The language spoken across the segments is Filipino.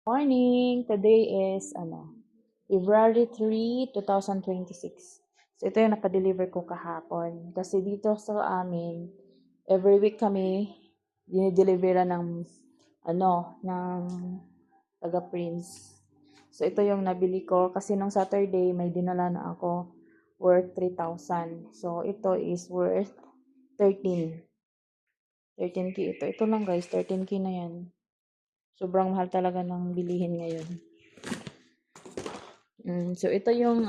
Morning! Today is February 3, 2026. So ito yung napadeliver ko kahapon. Kasi dito sa amin, every week kami dinideliveran ng taga-Prince. So ito yung nabili ko kasi nung Saturday may dinala na ako worth 3,000. So ito is worth 13. 13K ito. Ito lang guys, 13K na yan. Sobrang mahal talaga ng bilihin ngayon. So ito yung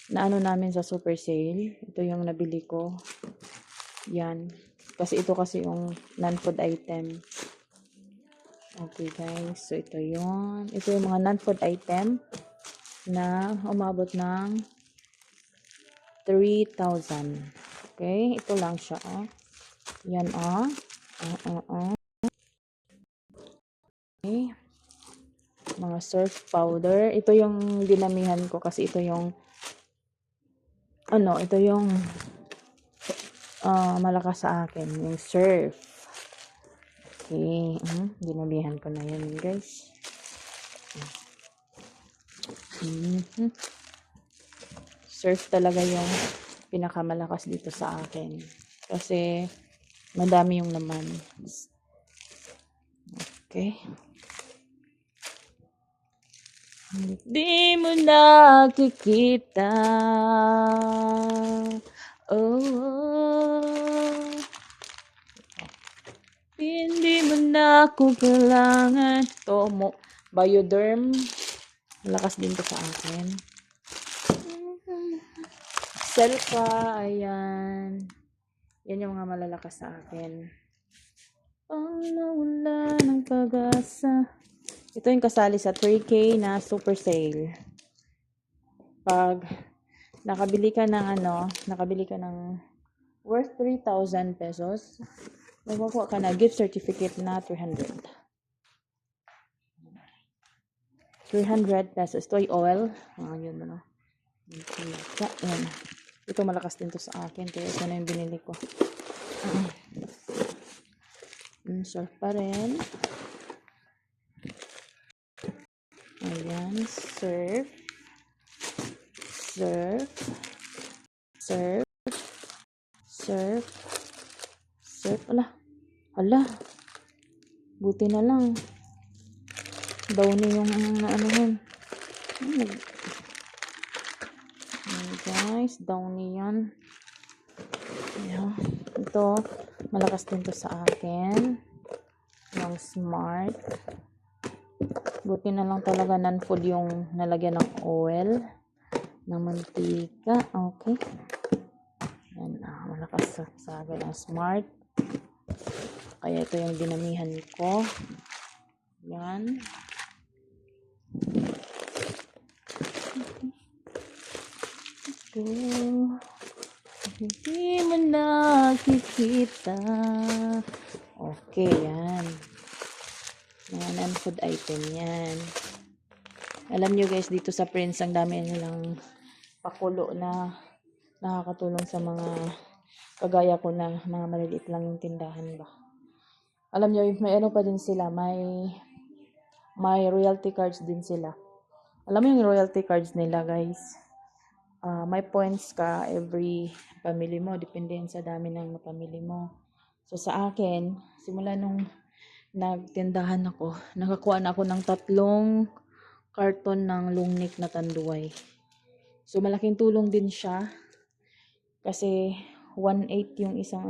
naano namin sa super sale. Ito yung nabili ko. Yan. Kasi ito kasi yung non-food item. Okay guys, so ito yung mga non-food item na umabot ng 3,000. Okay, ito lang siya Yan Okay. Mga surf powder. Ito yung dinamihan ko kasi ito yung malakas sa akin, yung surf. Okay, dinamihan ko na yan, guys. Surf talaga yung pinakamalakas dito sa akin kasi madami yung naman. Okay. Hindi mo nakikita. Hindi mo na ako kailangan. Ito mo, Bioderm. Malakas din to sa akin. Selpa, ayan. Yan yung mga malalakas sa akin. Wala ng pag-asa. Ito yung kasali sa 3K na super sale. Pag nakabili ka ng worth 3,000 pesos, magkukuha ka na gift certificate na 300 pesos. Ito ay oil. Yun na. Yan. Ito malakas din to sa akin. Kaya ito na yung binili ko. Surf pa rin. Ayan. Surf. Ala. Buti na lang. Downy yung yun. Guys, downy yan. Ayan. Ito, malakas din to sa akin. Yung Smart. Buti na lang talaga non-food yung nalagyan ng oil. Ng mantika. Okay. Yan malakas sa akin ang Smart. Kaya ito yung dinamihan ko. Yan. Hindi mo nakikita. Okay, yan. Mga non-food item yan. Alam nyo guys, dito sa Prince, ang dami nilang pakulo na nakakatulong sa mga kagaya ko na mga maliliit lang yung tindahan ba. Alam nyo, may pa din sila, may royalty cards din sila. Alam mo yung royalty cards nila guys, may points ka every family mo, depende sa dami ng pamilya mo. So sa akin, simula nung nagtindahan ako, nakakuha na ako ng 3 karton ng lungnik na tanduay. So malaking tulong din siya kasi 1/8 yung isang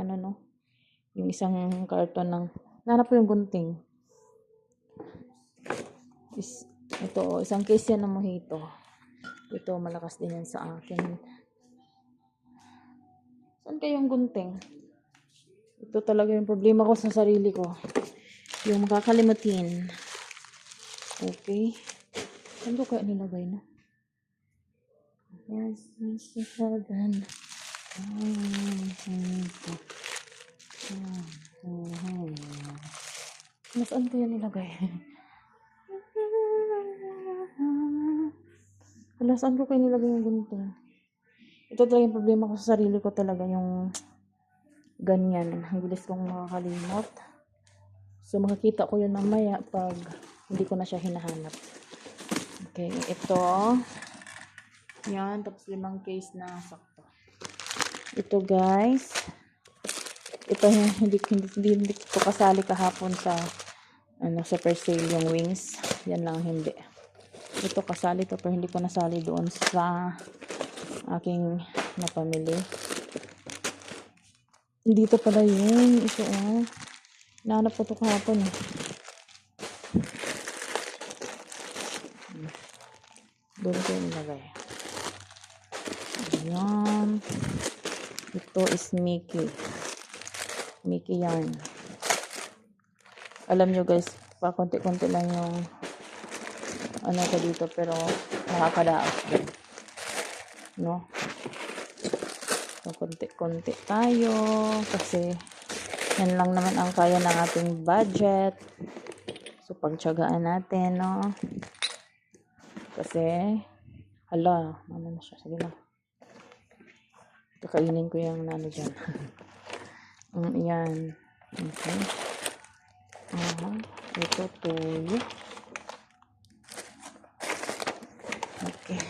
yung isang karton ng nanap ko yung gunting. Ito, isang case yan ng mojito. Ito, malakas din yan sa akin. Saan kayong gunting? Ito talaga yung problema ko sa sarili ko. Yung makakalimutin. Okay. Saan ko kaya nilagay na? Yes, heaven. Saan kaya nilagay? Saan ko kaya nilagay yung gunting? Ito talaga yung problema ko sa sarili ko talaga, yung ganyan. Ang bilis kong makakalimot. So, makikita ko yun mamaya pag hindi ko na siya hinahanap. Okay, ito. Yan, tapos 5 case na sakto. Ito guys. Ito hindi ko kasali kahapon sa sa per sale yung wings. Yan lang hindi. Ito kasali to pero hindi ko nasali doon sa aking napamili. Dito pala yun. Ito nahanap ko to kahapon Doon ko yung nilagay. Ayan. Ito is Mickey. Mickey yarn. Alam nyo guys, pa konti-konti lang yung ko dito pero nakakadaos din. No? So, konti-konti tayo kasi yan lang naman ang kaya ng ating budget. So, pagtyagaan natin, no? Kasi, ano na siya. Sige na. Kakainin ko yung dyan. Yan. Okay. Ito, tuyo. Okay.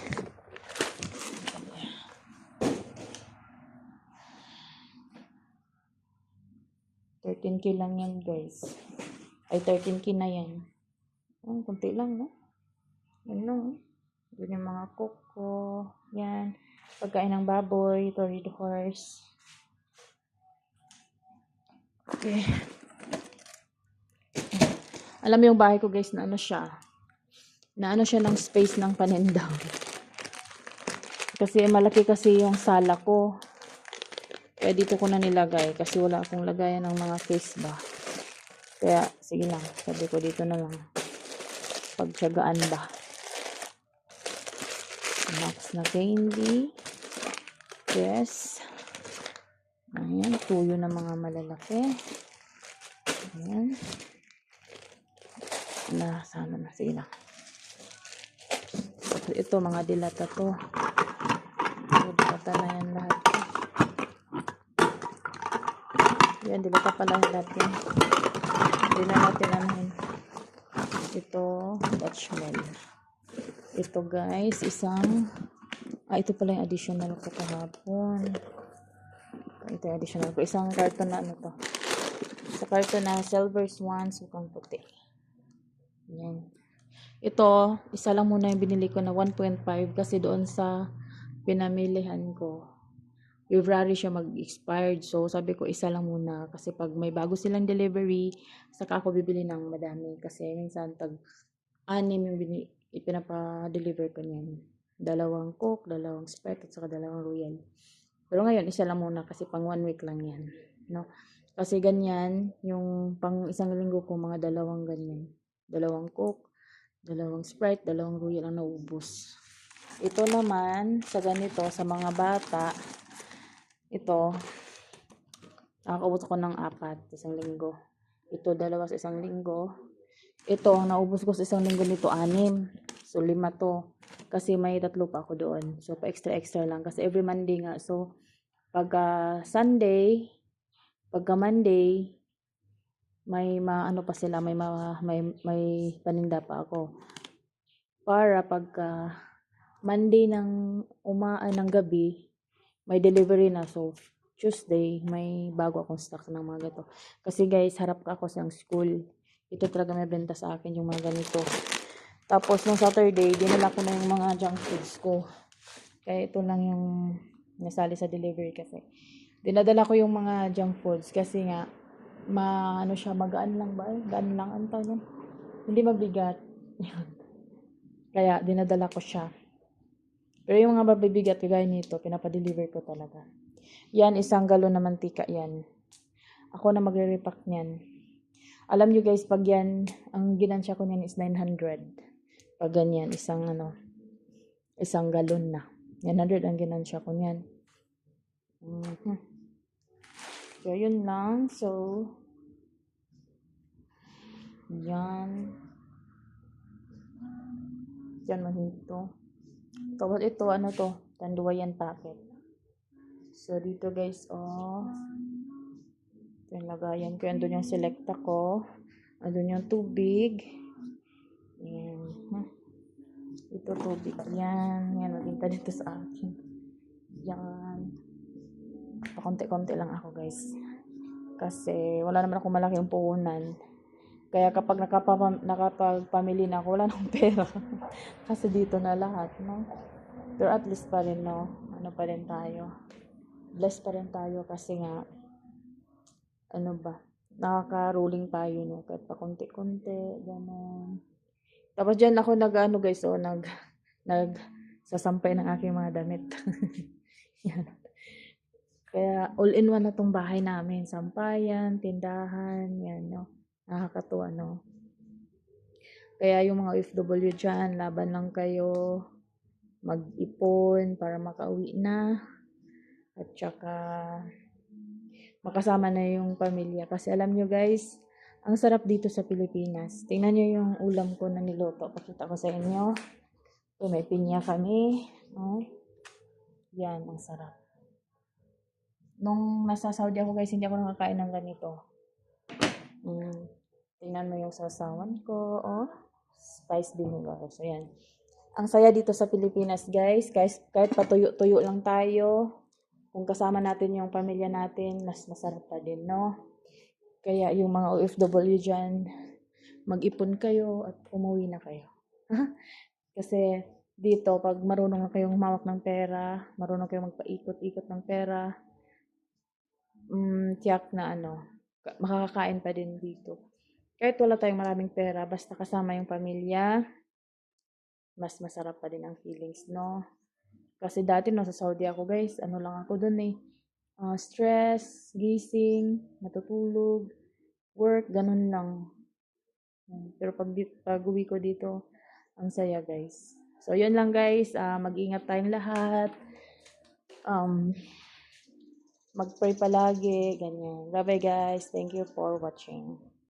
13K lang yan, guys. Ay, 13K na yan. Kunti lang, no? Yan lang, Doon yung mga koko. Yan. Pagkain ng baboy. Ito, red horse. Okay. Alam mo yung bahay ko, guys, na siya ng space ng paninda. Kasi malaki kasi yung sala ko. Kaya dito ko na nilagay kasi wala akong lagayan ng mga case ba. Kaya sige lang, sabi ko dito na lang. Pagtyagaan ba. Max na candy. Yes. Ayan, tuyo na mga malalaki. Ayan. Sana na, sige lang. Ito, mga dilata to. Dilata na yan lahat. Yan, dilata pala yung lahat yan. Hindi na natin anahin. Ito, Dutch Mill. Ito guys, ito pala yung additional ko kahapon. Ito yung additional ko. Isang karton na to. Sa karton na silver swan, sukang puti. Yan. Ito, isa lang muna yung binili ko na 1.5 kasi doon sa pinamilihan ko. February siya mag-expired. So, sabi ko isa lang muna. Kasi pag may bago silang delivery, saka ako bibili ng madami. Kasi minsan tag-anim yung ipinapa-deliver ko niyan. 2 Coke, 2 Sprite, at saka 2 Royal. Pero ngayon, isa lang muna kasi pang 1 week lang yan. No? Kasi ganyan, yung pang isang linggo ko, mga 2 ganyan. 2 Coke, 2 Sprite, 2 Royal ang naubos. Ito naman, sa ganito, sa mga bata, ito, nakakaubos ko ng 4 isang linggo. Ito, 2 sa isang linggo. Ito, ang naubos ko sa isang linggo nito, 6. So, 5 to. Kasi may 3 pa ako doon. So, pa-extra lang. Kasi every Monday nga. So, pagka Sunday, pagka Monday, may pa sila. May paninda pa ako. Para pagka Monday ng gabi, may delivery na. So, Tuesday, may bago akong stock ng mga gato. Kasi guys, harap ka ako sa school. Ito talaga may benta sa akin yung mga ganito. Tapos, nung Saturday, dinala ko na yung mga junk foods ko. Kaya ito lang yung nasali sa delivery kasi. Dinadala ko yung mga junk foods kasi nga, magaan lang ba? Gaan lang ang tawag yan. Hindi mabigat. Kaya, dinadala ko siya. Pero yung mga mabibigat, kagaya nito, pinapa-deliver ko talaga. Yan, 1 galon na mantika yan. Ako na magre-repack niyan. Alam nyo guys, pag yan, ang ginansya ko niyan is 900. Pag ganyan, 1 galon na. 900 ang ginansya ko niyan. So, yun lang. So, yan. Yan man ito. Tapos ito, tanduwayan packet. So, dito guys, ito yung lagayan ko. Yan doon yung selecta ko. Andun yung tubig. Ayan. Ito tubig. Yan. Yan. Maginta dito sa akin. Yan. Pakonti-konti lang ako guys. Kasi wala naman ako malaking puhunan. Kaya kapag nakapagpamili na ako, wala nang pera. Kasi dito na lahat, no? Pero at least pa rin, no? Ano pa rin tayo? Blessed pa rin tayo kasi nga, ano ba? Nakaka-rolling tayo, no? Kahit pa konti-konti, gano'n. Tapos dyan ako nag-ano guys, oh, sasampay ng aking mga damit. Yan. Kaya all-in-one na tong bahay namin. Sampayan, tindahan, yan, no? Nakakatuwa, no? Kaya yung mga OFW dyan, laban lang kayo, mag-ipon para makauwi na. At saka, makasama na yung pamilya. Kasi alam nyo guys, ang sarap dito sa Pilipinas. Tingnan nyo yung ulam ko na niluto. Pakita ko sa inyo. So, may pinya kami. No? Yan, ang sarap. Nung nasa Saudi ako guys, hindi ako nakakain ng ganito. Tingnan mo yung sasawan ko. Oh, spice vinegar. So, yan. Ang saya dito sa Pilipinas guys. Kahit patuyo-tuyo lang tayo. Kung kasama natin yung pamilya natin, mas masarap pa din, no? Kaya yung mga OFW dyan, mag-ipon kayo at umuwi na kayo. Kasi dito, pag marunong na kayong humawak ng pera, marunong kayong magpaikot-ikot ng pera, tiyak na makakakain pa din dito. Kahit wala tayong maraming pera, basta kasama yung pamilya, mas masarap pa din ang feelings, no? Kasi dati nasa Saudi ako guys, ano lang ako dun eh. Stress, gising, matutulog, work, ganun lang. Pero pag uwi ko dito, ang saya guys. So, yun lang guys. Mag-ingat tayong lahat. Mag-pray palagi. Ganyan. Bye-bye guys. Thank you for watching.